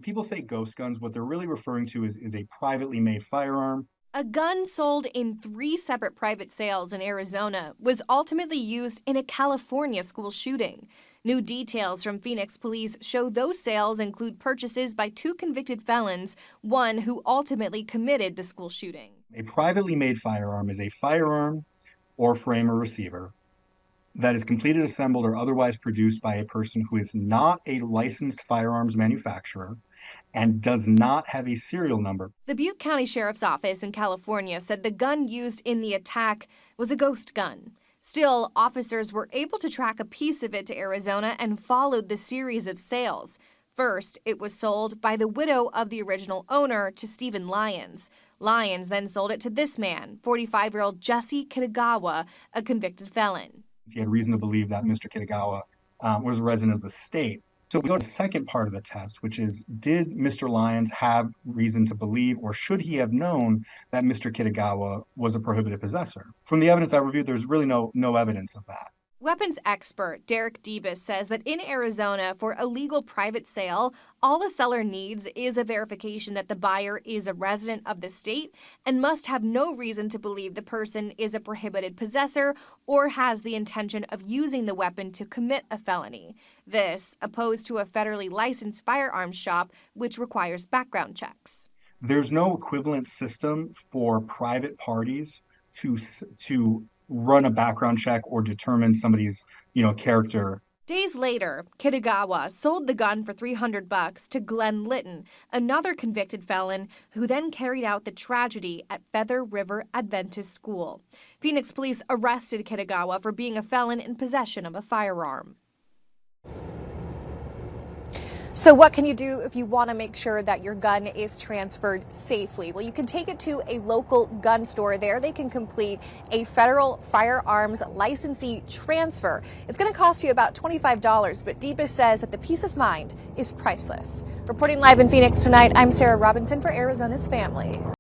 People say ghost guns. What they're really referring to is a privately made firearm. A gun sold in 3 separate private sales in Arizona was ultimately used in a California school shooting. New details from Phoenix police show those sales include purchases by 2 convicted felons, one who ultimately committed the school shooting. A privately made firearm is a firearm or frame or receiver that is completed, assembled, or otherwise produced by a person who is not a licensed firearms manufacturer and does not have a serial number. The Butte County Sheriff's Office in California said the gun used in the attack was a ghost gun. Still, officers were able to track a piece of it to Arizona and followed the series of sales. First, it was sold by the widow of the original owner to Stephen Lyons. Lyons then sold it to this man, 45-year-old Jesse Kitagawa, a convicted felon. He had reason to believe that Mr. Kitagawa was a resident of the state. So we go to the second part of the test, which is, did Mr. Lyons have reason to believe, or should he have known that Mr. Kitagawa was a prohibited possessor? From the evidence I reviewed, there's really no evidence of that. Weapons expert Derek Debus says that in Arizona, for a legal private sale, all the seller needs is a verification that the buyer is a resident of the state and must have no reason to believe the person is a prohibited possessor or has the intention of using the weapon to commit a felony. This, opposed to a federally licensed firearms shop, which requires background checks. There's no equivalent system for private parties to run a background check or determine somebody's, character. Days later, Kitagawa sold the gun for $300 to Glenn Litton, another convicted felon who then carried out the tragedy at Feather River Adventist School. Phoenix police arrested Kitagawa for being a felon in possession of a firearm. So what can you do if you want to make sure that your gun is transferred safely? Well, you can take it to a local gun store. There they can complete a federal firearms licensee transfer. It's going to cost you about $25, but Deepa says that the peace of mind is priceless. Reporting live in Phoenix tonight, I'm Sarah Robinson for Arizona's Family.